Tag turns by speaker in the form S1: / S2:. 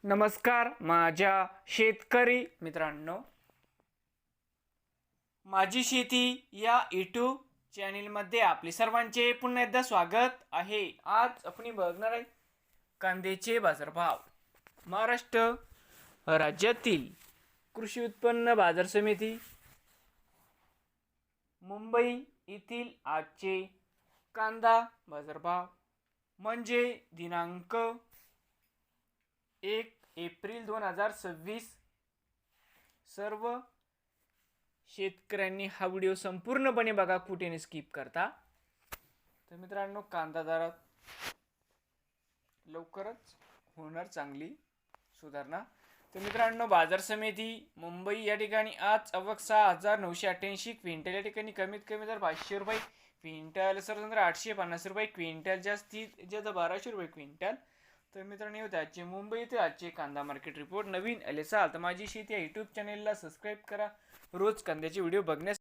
S1: नमस्कार माझ्या शेतकरी मित्रांनो, माझी शेती या यूट्यूब चॅनेलमध्ये आपले सर्वांचे पुन्हा एकदा स्वागत आहे. आज आपण बघणार आहे कांद्याचे बाजारभाव. महाराष्ट्र राज्यातील कृषी उत्पन्न बाजार समिती मुंबई येथील आजचे कांदा बाजारभाव म्हणजे दिनांक 1 एप्रिल 2026. सर्व शेतकऱ्यांनी हा व्हिडिओ संपूर्णपणे बघा, कुठेही स्किप करता. तर मित्रांनो, कांदा दरात लवकरच होणार चांगली सुधारणा. तर मित्रांनो, बाजार समिती मुंबई या ठिकाणी आज आवक 6,988 क्विंटल, या ठिकाणी कमीत कमी दर 500 रुपये क्विंटल, सर्वसाधारण 850 रुपये क्विंटल, जास्तीत जास्त 1200 रुपये क्विंटल. तर मित्रांनो, हे होते आजचे मुंबई येथे आजचे कांदा मार्केट रिपोर्ट. नवीन आले असाल तर माझी शेती या यूट्यूब चॅनेलला सबस्क्राईब करा रोज कांद्याचे व्हिडिओ बघण्यास.